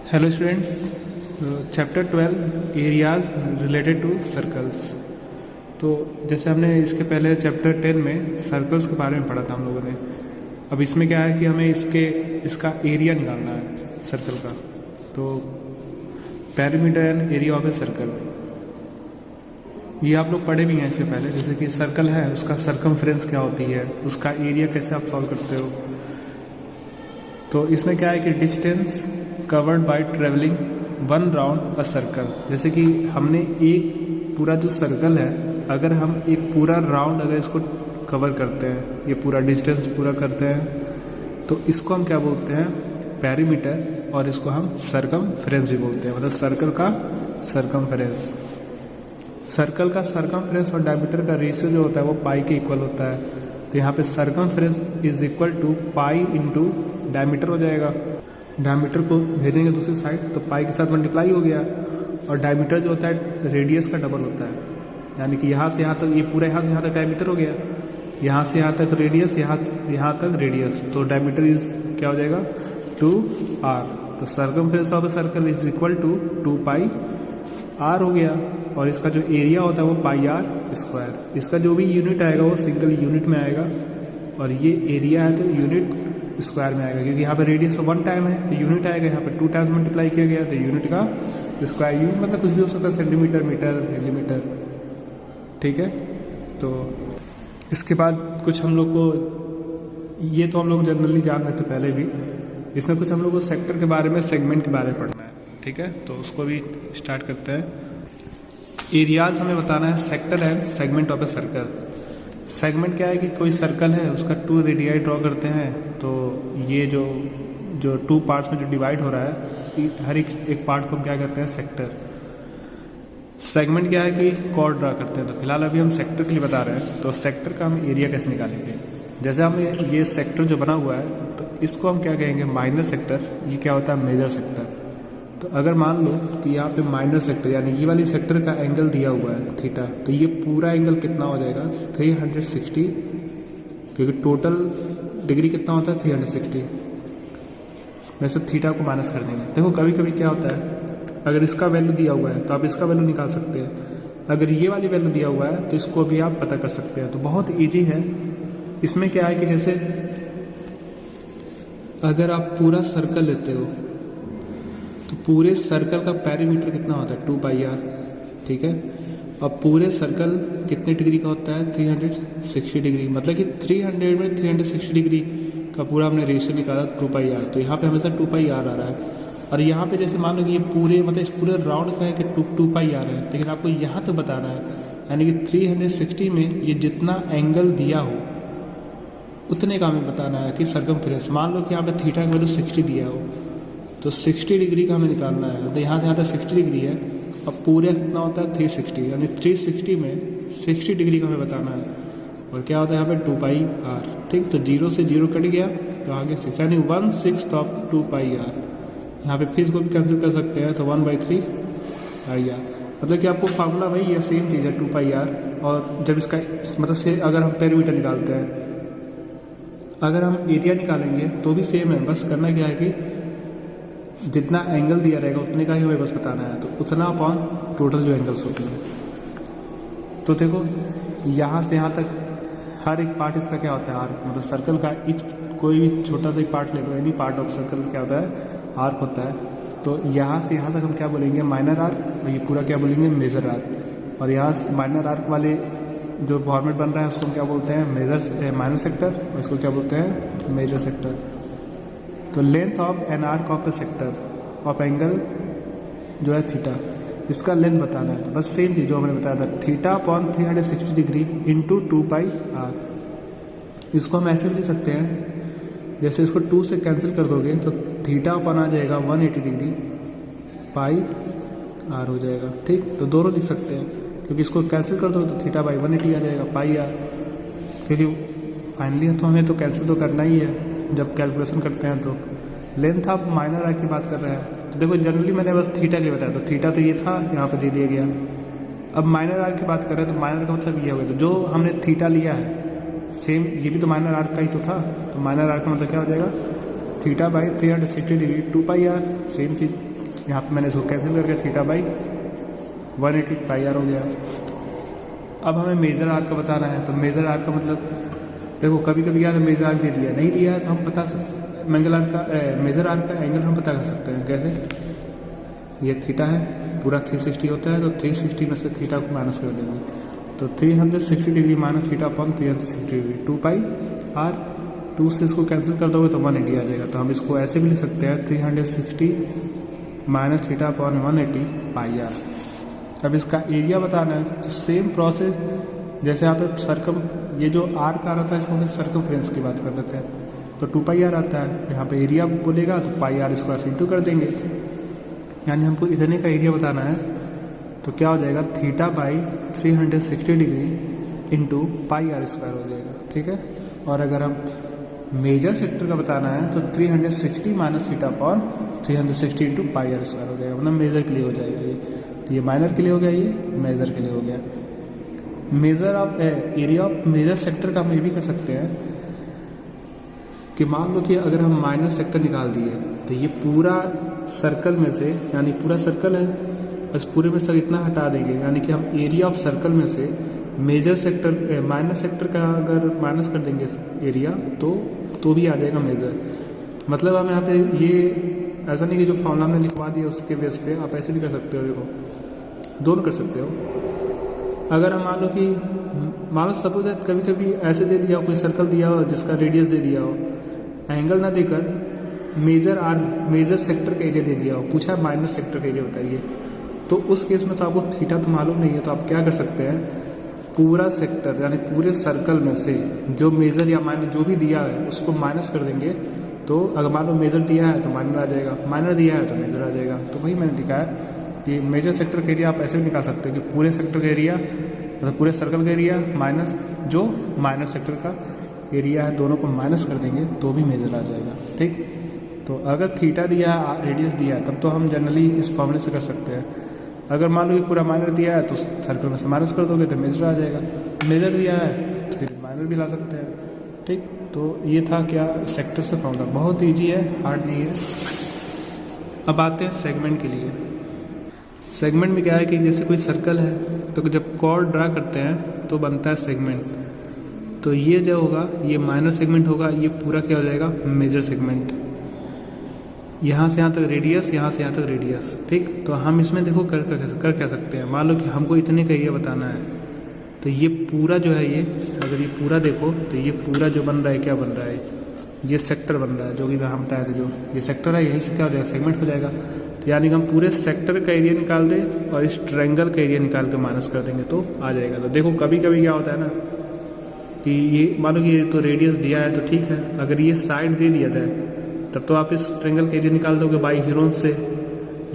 Hello students, chapter 12 areas related to circles. तो जैसे हमने इसके पहले चैप्टर 10 में सर्कल्स के बारे में पढ़ा था हम लोगों ने। अब इसमें क्या है कि हमें इसका एरिया निकालना है सर्कल का। तो perimeter and area of a circle, ये आप लोग पढ़े भी हैं इससे पहले। जैसे कि सर्कल है, उसका सर्कमफ्रेंस क्या होती है, उसका एरिया कैसे आप सॉल्व करते हो। तो इसमें क्या है कि distance covered by travelling one round a circle. जैसे कि हमने एक पूरा जो सर्कल है, अगर हम एक पूरा राउंड अगर इसको कवर करते हैं, ये पूरा डिस्टेंस पूरा करते हैं, तो इसको हम क्या बोलते हैं, पेरीमीटर, और इसको हम सर्कमफ्रेंस भी बोलते हैं। मतलब सर्कल का सर्कमफ्रेंस। सर्कल का सर्कमफ्रेंस और डायमीटर का रेशियो जो होता है वो पाई के इक्वल होता है। तो यहाँ पे circumference is equal to pi into diameter हो जाएगा। डायमीटर को भेजेंगे दूसरी साइड तो पाई के साथ मल्टीप्लाई हो गया, और डायमीटर जो होता है रेडियस का डबल होता है। यानी कि यहाँ से यहाँ तक, ये पूरा यहाँ से यहाँ तक डायमीटर हो गया, यहाँ से यहाँ तक रेडियस, यहाँ तक रेडियस। तो डायमीटर इज क्या हो जाएगा, 2r। तो circumference of a circle is equal to 2 pi r हो गया। और इसका जो एरिया होता है वो पाई r स्क्वायर। इसका जो भी यूनिट आएगा वो सिंगल यूनिट में आएगा, और ये एरिया है तो यूनिट स्क्वायर में आएगा, क्योंकि यहाँ पे रेडियस 1 टाइम है तो यूनिट आएगा। यहाँ पे 2 टाइम्स मल्टीप्लाई किया गया तो यूनिट का स्क्वायर। यूनिट मतलब कुछ भी हो सकता है, सेंटीमीटर, मीटर, मिलीमीटर। ठीक है। तो इसके बाद कुछ हम लोग को, ये तो हम लोग जनरली जान रहे थे पहले भी, इसमें कुछ हम लोग को सेक्टर के बारे में, सेगमेंट के बारे में पढ़ना है। ठीक है, तो उसको भी स्टार्ट करते हैं। एरियाज हमें बताना है sector and segment of a circle. Segment क्या है कि कोई सर्कल है, उसका 2 रेडियाई ड्रॉ करते हैं। तो ये जो 2 पार्ट्स में जो डिवाइड हो रहा है, हर एक पार्ट को हम क्या कहते हैं, सेक्टर। सेगमेंट क्या है कि कॉर्ड ड्रा करते हैं। तो फिलहाल अभी हम सेक्टर के लिए बता रहे हैं। तो सेक्टर का हम एरिया कैसे निकालेंगे, जैसे हम ये सेक्टर जो बना हुआ है तो इसको हम क्या कहेंगे, माइनर सेक्टर। ये क्या होता है, मेजर सेक्टर। तो अगर मान लो कि यहाँ पे माइनर सेक्टर, यानी ये वाली सेक्टर का एंगल दिया हुआ है थीटा, तो ये पूरा एंगल कितना हो जाएगा, 360, क्योंकि टोटल डिग्री कितना होता है 360। वैसे थीटा को माइनस कर देंगे। देखो कभी कभी क्या होता है, अगर इसका वैल्यू दिया हुआ है तो आप इसका वैल्यू निकाल सकते हैं। अगर ये वाली वैल्यू दिया हुआ है तो इसको भी आप पता कर सकते हैं। तो बहुत ईजी है। इसमें क्या है कि जैसे अगर आप पूरा सर्कल लेते हो तो पूरे सर्कल का पेरीमीटर कितना होता है, 2 पाई r। ठीक है। अब पूरे सर्कल कितने डिग्री का होता है, 360 डिग्री। मतलब कि 300 में 360 डिग्री का पूरा हमने रेशियो निकाला 2 पाई r। तो यहाँ पे हमेशा 2 पाई r आ रहा है। और यहाँ पे जैसे मान लो कि ये पूरे, मतलब इस पूरे राउंड का है कि 2 पाई r है, लेकिन आपको यहाँ तो बताना है, यानी कि 360 में ये जितना एंगल दिया हो उतने का हमें बताना है कि सर्कमफ्रेंस। मान लो कि यहाँ पे थीटा का वैल्यू 60 दिया हो तो 60 डिग्री का हमें निकालना है। तो यहाँ से यहाँ तक 60 डिग्री है, अब पूरे कितना होता है 360, यानी 360 में 60 डिग्री का हमें बताना है। और क्या होता है यहाँ पे 2 पाई r। ठीक, तो 0 से 0 कट गया तो आगे 6, यानी 1/6 ऑफ 2 पाई r। यहाँ पे फिर इसको भी कैंसिल कर सकते हैं तो 1/3 आ गया। मतलब कि आपको फार्मूला वही है, सेम चीज़ है 2 पाई r। और जब इसका मतलब से अगर हम पेरीमीटर निकालते हैं, अगर हम एरिया निकालेंगे तो भी सेम है। बस करना क्या है कि जितना एंगल दिया रहेगा उतने का ही हमें बस बताना है। तो उतना अपॉन टोटल जो एंगल्स होते हैं। तो देखो यहाँ से यहाँ तक हर एक पार्ट इसका क्या होता है, आर्क। मतलब सर्कल का कोई भी छोटा सा ही पार्ट ले लो, एनी पार्ट ऑफ सर्कल क्या होता है, आर्क होता है। तो यहाँ से यहाँ तक हम क्या बोलेंगे, माइनर आर्क, और ये पूरा क्या बोलेंगे, मेजर आर्क। और यहाँ से माइनर आर्क वाले जो फॉर्मेट बन रहा है उसको हम क्या बोलते हैं, माइनर सेक्टर, और इसको क्या बोलते हैं, मेजर सेक्टर। तो length of an arc of the sector of angle जो है थीटा, इसका लेंथ बताना है। तो बस सेम चीज़ जो हमने बताया था, theta upon 360 degree into 2 pi r। इसको हम ऐसे भी लिख सकते हैं, जैसे इसको 2 से कैंसिल कर दोगे तो थीटा अपॉन आ जाएगा 180 डिग्री, पाई r हो जाएगा। ठीक, तो दोनों लिख सकते हैं, क्योंकि इसको कैंसिल कर दो तो थीटा बाई 180 आ जाएगा, पाई r। क्योंकि फाइनली तो हमें तो कैंसिल तो करना ही है जब कैलकुलेशन करते हैं। तो लेंथ आप माइनर आर्क की बात कर रहे हैं। तो देखो जनरली मैंने बस थीटा के लिए बताया, तो थीटा तो ये था, यहाँ पे दे दिया गया। अब माइनर आर्क की बात कर रहे हैं तो माइनर का मतलब ये हो गया, तो जो हमने थीटा लिया है सेम ये भी तो माइनर आर्क का ही तो था। तो माइनर आर्क का मतलब क्या हो जाएगा, theta by 360 degree 2 pi r। Same चीज़ यहाँ पे मैंने इसको कैंसिल करके थीटा बाई 180 पाई आर हो गया। अब हमें मेजर आर्क का बताना है, तो मेजर आर्क का मतलब देखो कभी कभी यार मेजर आर्क दे दिया, नहीं दिया है तो हम बता सकते मेजर आर्क का एंगल हम पता कर सकते हैं। कैसे? ये थीटा है, पूरा 360 होता है, तो 360 में से थीटा को माइनस कर देंगे, तो 360 degree minus theta upon 360 degree 2 pi r. 2 से इसको कैंसिल कर दोगे तो 180 आ जाएगा। तो हम इसको ऐसे भी लिख सकते हैं 360 minus theta upon 180 pi r. अब इसका एरिया बताना है, तो सेम प्रोसेस जैसे यहाँ पे सर्कम, ये जो आर का आ रहा था इसको हम सर्कमफ्रेंस की बात कर रहे थे, तो 2 पाई आर आता है। यहाँ पे एरिया बोलेगा तो पाई आर स्क्वायर से इंटू कर देंगे, यानी हमको इतने का एरिया बताना है। तो क्या हो जाएगा? Theta by 360 degree into pi r square हो जाएगा। ठीक है। और अगर हम मेजर सेक्टर का बताना है तो 360 minus theta upon 360 into pi r square हो जाएगा, मतलब मेजर के लिए हो जाएगा ये। तो ये माइनर के लिए हो गया, ये मेजर के लिए हो गया। Major of area of major sector का हम ये भी कर सकते हैं कि मान लो कि अगर हम माइनर सेक्टर निकाल दिए तो ये पूरा सर्कल में से, यानी पूरा सर्कल है, बस पूरे में से इतना हटा देंगे, यानी कि हम एरिया ऑफ सर्कल में से मेजर सेक्टर माइनर सेक्टर का अगर माइनस कर देंगे एरिया तो भी आ जाएगा मेजर। मतलब हम यहाँ पे ये ऐसा नहीं कि जो फॉर्मूला हमने लिखवा दिया उसके बेस पे आप ऐसे भी कर सकते हो। देखो दोनों कर सकते हो। अगर हम मान लो सपोज कभी कभी ऐसे दे दिया हो, कोई सर्कल दिया हो जिसका रेडियस दे दिया हो, एंगल ना देकर मेजर सेक्टर का एरिया दे दिया हो, पूछा है माइनर सेक्टर का एरिया बताइए, तो उस केस में तो आपको थीटा तो मालूम नहीं है, तो आप क्या कर सकते हैं, पूरा सेक्टर यानी पूरे सर्कल में से जो मेजर या माइनर जो भी दिया है उसको माइनस कर देंगे। तो अगर मान लो मेजर दिया है तो माइनर आ जाएगा, माइनर दिया है तो मेजर आ जाएगा। तो वही मैंने लिखा है कि मेजर सेक्टर का एरिया आप ऐसे भी निकाल सकते हो कि पूरे सेक्टर का एरिया मतलब पूरे सर्कल का एरिया माइनस जो माइनर सेक्टर का एरिया है, दोनों को माइनस कर देंगे तो भी मेजर आ जाएगा। ठीक। तो अगर थीटा दिया है, रेडियस दिया है, तब तो हम जनरली इस फॉर्मूले से कर सकते हैं। अगर मान लो कि पूरा माइनर दिया है तो सर्कल में से माइनस कर दोगे तो मेजर आ जाएगा, मेजर दिया है तो फिर माइनर भी ला सकते हैं। ठीक। तो ये था क्या सेक्टर से फॉर्मूला, बहुत ईजी है, हार्ड नहीं है। अब आते हैं सेगमेंट के लिए। सेगमेंट में क्या है कि जैसे कोई सर्कल है तो जब कॉर्ड ड्रा करते हैं तो बनता है सेगमेंट। तो ये जो होगा ये माइनर सेगमेंट होगा, ये पूरा क्या हो जाएगा मेजर सेगमेंट। यहाँ से यहाँ तक रेडियस, यहाँ से यहाँ तक रेडियस। ठीक। तो हम इसमें देखो कर क्या सकते हैं, मान लो कि हमको इतने का एरिया बताना है, तो ये पूरा जो है ये अगर ये पूरा देखो तो ये पूरा जो बन रहा है क्या बन रहा है, ये सेक्टर बन रहा है, जो कि हम बताया था, जो ये सेक्टर है यहीं से क्या हो जाएगा सेगमेंट हो जाएगा। तो यानी कि हम पूरे सेक्टर का एरिया निकाल दें और इस ट्रायंगल का एरिया निकाल के माइनस कर देंगे तो आ जाएगा। तो देखो कभी कभी क्या होता है ना कि ये मान लो कि ये तो रेडियस दिया है तो ठीक है, अगर ये साइड दे दिया जाए तब तो आप इस ट्रायंगल का एरिया निकाल दोगे बाई हीरोन से,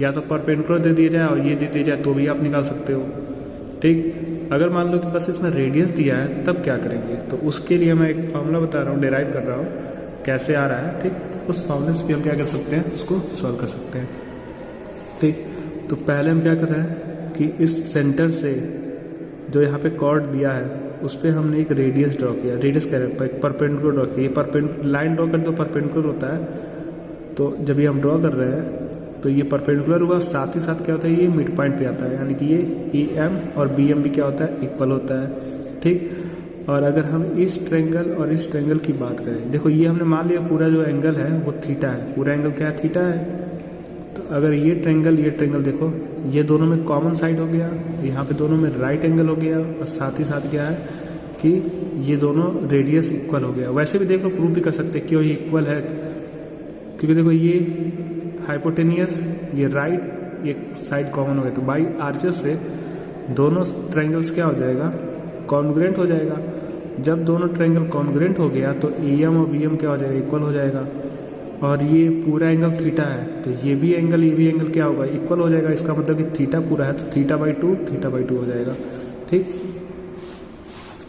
या तो परपेंडिकुलर दे दिया जाए और ये दे दिया जाए तो भी आप निकाल सकते हो। ठीक। अगर मान लो कि बस इसमें रेडियस दिया है तब क्या करेंगे, तो उसके लिए मैं एक फॉर्मूला बता रहा हूँ, डिराइव कर रहा हूँ कैसे आ रहा है। ठीक। उस फॉर्मूले से भी हम क्या कर सकते हैं, उसको सॉल्व कर सकते हैं। ठीक। तो पहले हम क्या कर रहे हैं कि इस सेंटर से जो यहाँ पे कॉर्ड दिया है उस पर हमने एक रेडियस ड्रॉ किया, रेडियस कह रहे हैं एक परपेंडिकुलर ड्रॉ किया। ये लाइन ड्रॉ कर दो परपेंडिकुलर होता है, तो जब ये हम ड्रॉ कर रहे हैं तो ये परपेंडिकुलर हुआ, साथ ही साथ क्या होता है ये मिड पॉइंट पे आता है, यानी कि ये ई एम और बी एम भी क्या होता है इक्वल होता है। ठीक। और अगर हम इस ट्रायंगल और इस ट्रायंगल की बात करें, देखो ये हमने मान लिया पूरा जो एंगल है वो थीटा है, पूरा एंगल क्या है थीटा है। तो अगर ये ट्रायंगल देखो ये दोनों में कॉमन साइड हो गया, यहाँ पे दोनों में राइट एंगल हो गया, और साथ ही साथ क्या है कि ये दोनों रेडियस इक्वल हो गया। वैसे भी देखो प्रूव भी कर सकते हैं क्यों ये इक्वल है, क्योंकि देखो ये हाइपोटेनियस, ये राइट, ये साइड कॉमन हो गया, तो बाई आर्चेस से दोनों ट्रायंगल्स क्या हो जाएगा कॉन्ग्रुएंट हो जाएगा। जब दोनों ट्रायंगल कॉन्ग्रुएंट हो गया तो ए एम और बी एम क्या हो जाएगा इक्वल हो जाएगा। और ये पूरा एंगल थीटा है तो ये भी एंगल क्या होगा इक्वल हो जाएगा। इसका मतलब कि थीटा पूरा है तो थीटा बाई टू हो जाएगा। ठीक।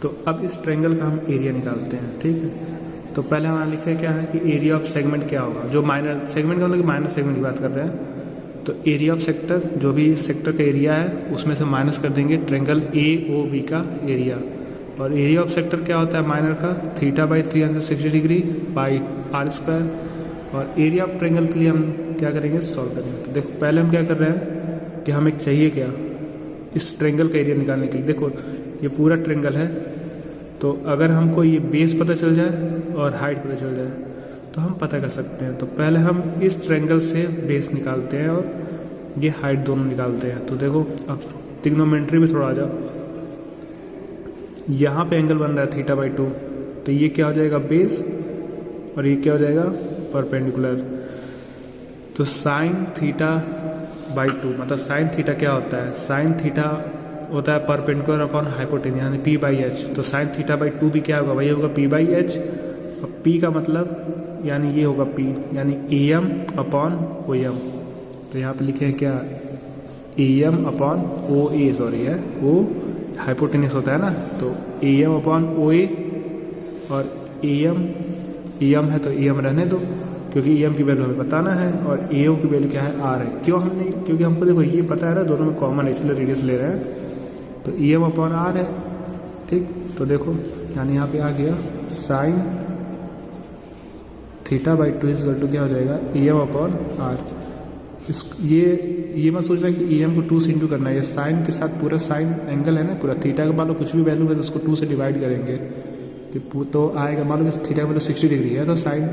तो अब इस ट्रायंगल का हम एरिया निकालते हैं। ठीक है। तो पहले हमारा लिखा है क्या है कि एरिया ऑफ सेगमेंट क्या होगा, जो माइनर सेगमेंट का मतलब कि माइनर सेगमेंट की बात कर रहे हैं। तो एरिया ऑफ सेक्टर, जो भी सेक्टर का एरिया है उसमें से माइनस कर देंगे ट्रायंगल ए ओ बी का एरिया। और एरिया ऑफ सेक्टर क्या होता है माइनर का, theta by 360 degree by R square. और एरिया ऑफ ट्रायंगल के लिए हम क्या करेंगे, सॉल्व करेंगे। तो देखो पहले हम क्या कर रहे हैं कि हमें चाहिए क्या, इस ट्रायंगल का एरिया निकालने के लिए। देखो ये पूरा ट्रायंगल है, तो अगर हमको ये बेस पता चल जाए और हाइट पता चल जाए तो हम पता कर सकते हैं। तो पहले हम इस ट्रायंगल से बेस निकालते हैं और ये हाइट दोनों निकालते हैं। तो देखो अब ट्रिग्नोमेट्री में थोड़ा आ जाओ, यहाँ पे एंगल बन रहा है θ/2, तो ये क्या हो जाएगा बेस और ये क्या हो जाएगा परपेंडिकुलर। तो साइन θ/2 मतलब साइन थीटा क्या होता है, साइन थीटा होता है परपेंडिकुलर अपॉन हाइपोटेन्यूज यानी p/h। तो साइन θ/2 भी क्या होगा, वही होगा p/h। और p का मतलब यानी ये होगा p यानी AM/OM। तो यहाँ पे लिखे हैं क्या AM/OA, सॉरी है O हाइपोटेन्यूज होता है ना, तो AM/OA और AM है तो AM रहने दो, क्योंकि AM की वैल्यू हमें बताना है और AO की वैल्यू क्या है R है। क्यों हमने, क्योंकि हमको देखो ये पता है ना दोनों में कॉमन इसलिए रेडियस ले रहे हैं, तो AM/R है। ठीक, तो देखो यानी यहाँ पे आ गया साइन θ/2 इक्वल टू क्या हो जाएगा AM/R। ये मत सोचना कि AM को 2 से इंटू करना है, ये साइन के साथ पूरा साइन एंगल है ना पूरा, थीटा का मान लो कुछ भी वैल्यू है तो उसको 2 से डिवाइड करेंगे तो आएगा, मान लो थीटा का वैल्यू 60 डिग्री है तो साइन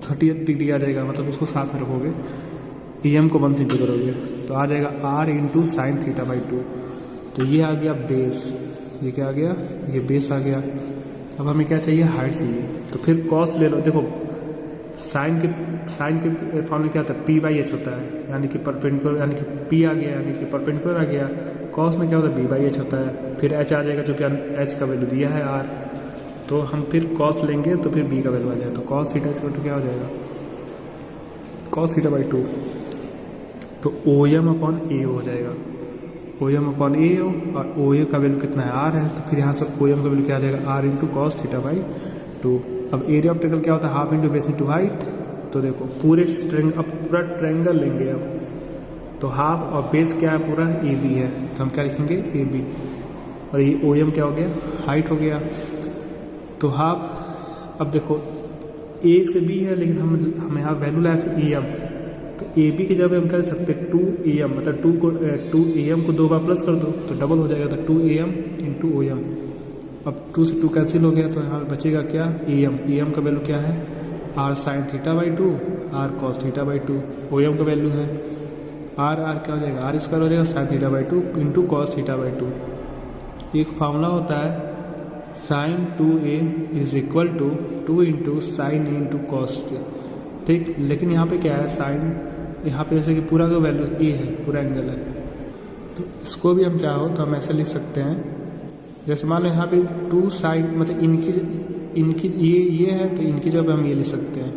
38 डिग्री आ जाएगा, मतलब उसको साथ में रखोगे, AM को 1 से इंटू करोगे तो आ जाएगा R इंटू साइन θ/2। तो ये आ गया बेस, ये क्या आ गया, ये बेस आ गया। अब हमें क्या चाहिए, हाइट चाहिए। तो फिर कॉस ले लो, देखो साइन के फॉर्मूले क्या होता है, p/h होता है, यानी कि परपेंडिकुलर यानी कि p आ गया यानी कि परपेंडिकुलर आ गया। कॉस में क्या होता है, b/h होता है, फिर h आ जाएगा जो कि h का वैल्यू दिया है r, तो हम फिर कॉस लेंगे तो फिर b का वैल्यू आ जाएगा। तो कॉस थीटा इक्वल टू क्या हो जाएगा, कॉस θ/2 तो OM/AO हो जाएगा, OM/AO और OA का वैल्यू कितना है r है, तो फिर यहाँ से OM का वैल्यू क्या आ जाएगा r इंटू कॉस θ/2। अब एरिया ऑफ ट्रायंगल क्या होता है, half into base into height. तो देखो पूरा ट्रायंगल लेंगे अब, तो हाफ और बेस क्या है पूरा AB है, तो हम क्या लिखेंगे AB, और ये OM क्या हो गया, हाइट हो गया। तो हाफ, अब देखो A से B है लेकिन हम यहाँ वैल्यू लाए थे AM, तो AB की जगह हम कर सकते 2AM, मतलब 2AM को 2 बार प्लस कर दो तो डबल हो जाएगा, तो 2AM इंटू OM। अब 2 से 2 कैंसिल हो गया तो यहाँ बचेगा क्या AM का वैल्यू क्या है R sine θ/2 R cos θ/2, OM का वैल्यू है R क्या हो जाएगा R स्क्वायर हो जाएगा साइन θ/2 इंटू कॉस θ/2। एक फार्मूला होता है sine 2A is equal to 2 into sine A into cos, ठीक। लेकिन यहाँ पे क्या है, साइन यहाँ पे जैसे कि पूरा का वैल्यू A है, पूरा एंगल है, तो इसको भी हम चाहो तो हम ऐसे लिख सकते हैं, जैसे मान लो यहाँ पे 2 साइन मतलब इनकी ये है तो इनकी जगह हम ये लिख सकते हैं,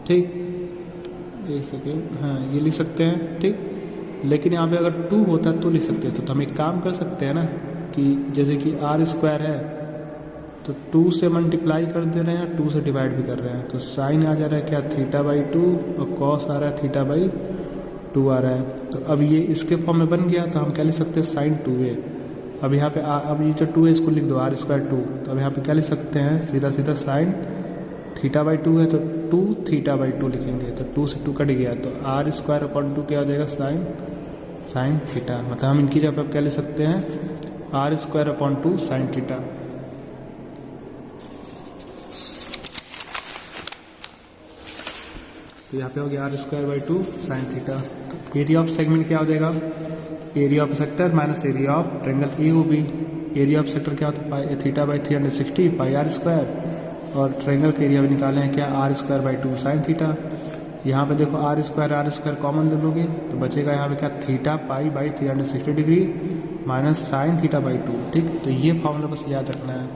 ठीक। एक सेकेंड, हाँ ये लिख सकते हैं, ठीक। लेकिन यहाँ पे अगर 2 होता तो लिख सकते हैं, तो हम एक काम कर सकते हैं ना कि जैसे कि R स्क्वायर है तो 2 से मल्टीप्लाई कर दे रहे हैं, 2 से डिवाइड भी कर रहे हैं, तो साइन आ जा रहा है क्या θ/2 और कॉस आ रहा है θ/2 आ रहा है। तो अब ये इसके फॉर्म में बन गया, तो हम क्या लिख सकते हैं साइन 2A। अब यहाँ पे अब ये जो 2 है इसको लिख दो R स्क्वायर 2, तो अब यहाँ पे क्या लिख सकते हैं, सीधा साइन θ/2 है तो 2 θ/2 लिखेंगे, तो 2 से 2 कट गया तो R स्क्वायर अपॉन 2 क्या हो जाएगा साइन थीटा, मतलब हम इनकी जगह पर क्या लिख सकते हैं R square upon 2 sine theta. तो यहाँ पे हो गया R²/2 साइन थीटा। तो एरिया ऑफ सेगमेंट क्या हो जाएगा, area of sector minus area of triangle AOB। Area of sector क्या होता है θ/360 πr², और ट्रायंगल का एरिया भी निकाले हैं क्या R²/2 साइन थीटा। यहाँ पे देखो R² कॉमन ले लोगे तो बचेगा यहाँ पे क्या θ/360 डिग्री माइनस साइन θ/2, ठीक। तो ये फॉर्मूला बस याद रखना है,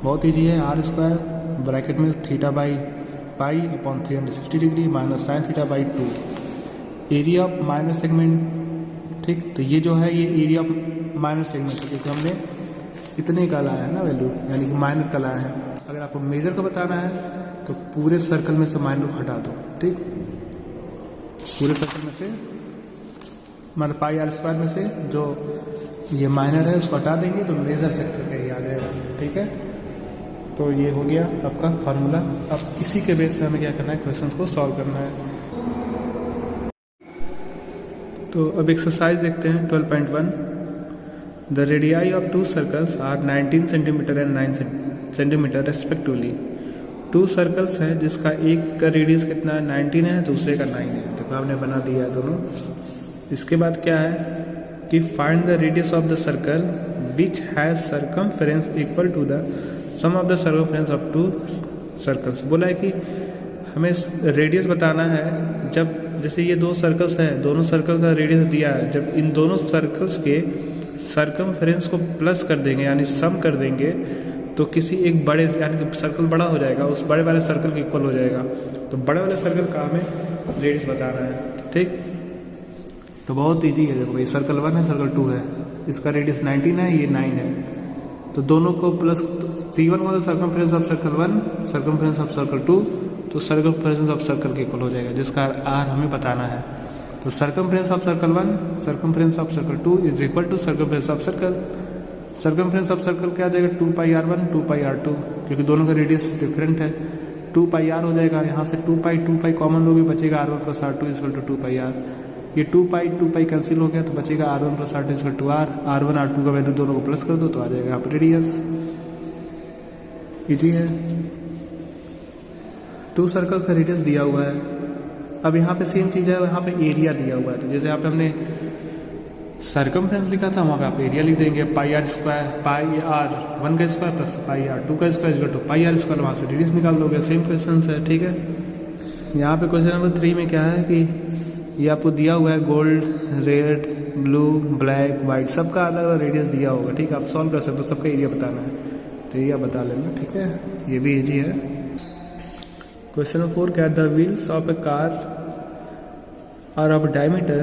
बहुत ईजी है। R² ब्रैकेट में θ/π/360 degree minus sine θ/2 area of minor segment, ठीक। तो ये जो है ये एरिया ऑफ माइनर सेगमेंट, क्योंकि हमने इतने का लाया है ना वैल्यू, यानी कि माइनर का लाया है। अगर आपको मेजर का बताना है तो पूरे सर्कल में से माइनर को हटा दो, ठीक। पूरे सर्कल में से मान πr² में से जो ये माइनर है उसको हटा देंगे तो मेजर सेक्टर का ही आ जाएगा, ठीक है। तो ये हो गया आपका फार्मूला। अब इसी के बेस पे हमें क्या करना है, क्वेश्चंस को सॉल्व करना है। तो अब एक्सरसाइज देखते हैं 12.1। The radii of two circles are 19 centimetre and 9 centimetre respectively. Two circles हैं जिसका एक का रेडियस कितना है, 19 है, दूसरे का 9 है। देखो आपने बना दिया है दोनों। इसके बाद क्या है कि find the radius of the circle which has circumference equal to the sum of the circumference of two circles. बोला है कि हमें रेडियस बताना है जब जैसे ये दो सर्कल्स हैं, दोनों सर्कल का रेडियस दिया है, जब इन दोनों सर्कल्स के सर्कमफेरेंस को प्लस कर देंगे यानी सम कर देंगे तो किसी एक बड़े यानी कि सर्कल बड़ा हो जाएगा, उस बड़े वाले सर्कल के इक्वल हो जाएगा। तो बड़े वाले सर्कल का हमें रेडियस बताना है। ठीक, तो बहुत ईजी है। देखो भाई सर्कल 1 है, सर्कल 2 है, इसका रेडियस 19 है, ये 9 है, तो दोनों को प्लस C1 वाला circumference of circle 1, circumference of circle 2, तो सर्कमफेरेंस ऑफ सर्कल के इक्वल हो जाएगा, जिसका R हमें बताना है। तो circumference of circle 1, circumference of circle 2 is equal to circumference of circle. Circumference of circle क्या आ जाएगा, 2πr1 2πr2, क्योंकि दोनों का रेडियस डिफरेंट है। 2πr हो जाएगा, यहाँ से 2π कॉमन लोगे, बचेगा r1 plus r2 equal to 2πr। ये 2π कैंसिल हो गया तो बचेगा r1 plus r2 equal to r। r1 r2 का वैल्यू दोनों को प्लस कर दो तो आ जाएगा यहाँ पर रेडियस। इजी है। टू सर्कल का रेडियस दिया हुआ है। अब यहाँ पे सेम चीज़ है, यहाँ पे एरिया दिया हुआ है। तो जैसे यहाँ पे हमने सर्कमफ्रेंस लिखा था, वहाँ पे आप एरिया लिख देंगे πr स्क्वायर, πr1 का स्क्वायर प्लस πr2 का square equal to πr square, वहाँ से रेडियस निकाल दोगे। सेम क्वेश्चन है, ठीक है। यहाँ पे क्वेश्चन नंबर 3 में क्या है कि ये आपको दिया हुआ है gold, red, blue, black, white, सबका अलग अलग रेडियस दिया होगा। ठीक है, आप सॉल्व कर सकते हो, सबका एरिया बताना है तो एरिया बता लेना। ठीक है, ये भी इजी है। क्वेश्चन नंबर 4 क्या है, the wheels of a car are of diameter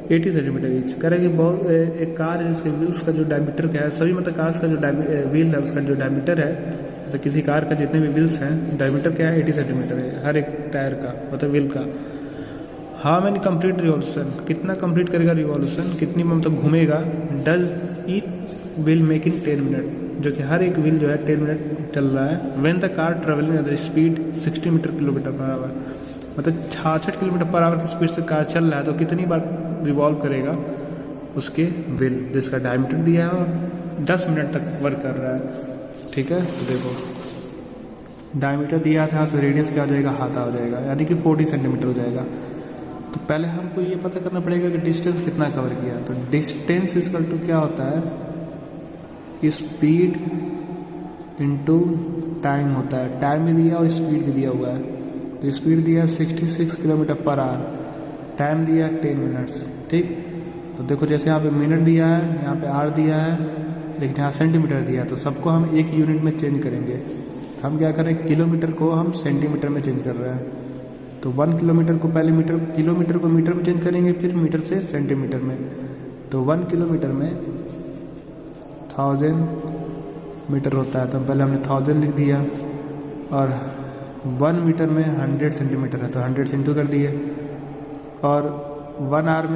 80 centimetre each. कह रहा है कि बहुत एक कार है जिसके व्हील्स का जो डायमीटर क्या है, सभी मतलब कार्स का जो व्हील है उसका जो डायमीटर है, तो किसी कार का जितने भी व्हील्स हैं डायमीटर क्या है 80 सेंटीमीटर है हर एक टायर का मतलब व्हील का। हाउ मैनी कंप्लीट रिवॉल्यूशन, कितना कंप्लीट करेगा रिवॉल्यूशन, कितनी मतलब घूमेगा। Does each wheel make in 10 minute, जो कि हर एक व्हील जो है 10 मिनट चल रहा है। When the car travelling at the speed 60 metre kilometre per hour, मतलब 66 किलोमीटर पर आवर की स्पीड से कार चल रहा है तो कितनी बार रिवॉल्व करेगा उसके व्हील, जिसका डायमीटर दिया है और 10 मिनट तक वर्क कर रहा है। ठीक है, तो देखो डायमीटर दिया था, तो रेडियस क्या हो जाएगा, हाथा हो जाएगा, यानी कि 40 सेंटीमीटर हो जाएगा। तो पहले हमको ये पता करना पड़ेगा कि डिस्टेंस कितना कवर किया। तो डिस्टेंस इक्वल टू क्या होता है, स्पीड इनटू टाइम होता है। टाइम भी दिया और स्पीड भी दिया हुआ है। तो स्पीड दिया 66 किलोमीटर पर आवर, टाइम दिया 10 मिनट्स। ठीक, तो देखो जैसे यहाँ पे मिनट दिया है, यहाँ पे आर दिया है, लेकिन यहाँ सेंटीमीटर दिया है, तो सबको हम एक यूनिट में चेंज करेंगे। हम क्या करें, किलोमीटर को हम सेंटीमीटर में चेंज कर रहे हैं। तो 1 किलोमीटर को पहले मीटर, किलोमीटर को मीटर में चेंज करेंगे, फिर मीटर से सेंटीमीटर में। तो 1 किलोमीटर में 1000 मीटर होता है, तो पहले हमने 1000 लिख दिया, और 1 मीटर में 100 सेंटीमीटर है तो 100 से इंटू कर दिए, और 1 आवर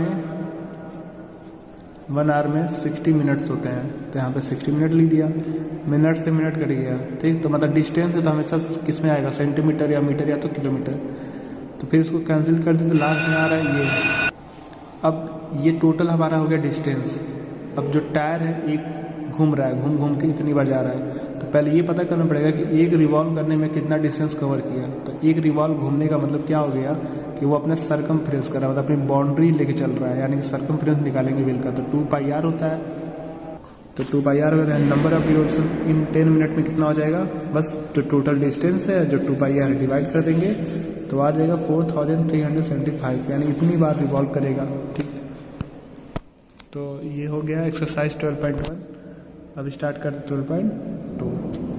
में 60 मिनट्स होते हैं, तो यहाँ पे 60 मिनट लिख दिया, मिनट से मिनट कट गया। ठीक, तो मतलब डिस्टेंस है तो हमेशा किस में आएगा, सेंटीमीटर या मीटर या तो किलोमीटर। तो फिर इसको कैंसिल कर दें तो लास्ट में आ रहा है ये। अब ये टोटल हमारा हो गया डिस्टेंस। अब जो टायर है एक घूम रहा है, घूम के इतनी बार जा रहा है, तो पहले ये पता करना पड़ेगा कि एक रिवॉल्व करने में कितना डिस्टेंस कवर किया। तो एक रिवॉल्व घूमने का मतलब क्या हो गया कि वो अपने सर्कमफ्रेंस कर रहा है, मतलब अपनी बाउंड्री लेके चल रहा है, यानी कि सर्कमफ्रेंस निकालेंगे व्हील का। तो 2πr होता है, तो 2πr अगर number of revolution in 10 minute में कितना हो जाएगा, बस जो टोटल डिस्टेंस है जो 2πr डिवाइड कर देंगे तो आ जाएगा 4375, यानी इतनी बार रिवॉल्व करेगा। ठीक है, तो ये हो गया एक्सरसाइज 12.1। अब स्टार्ट करते 12.2।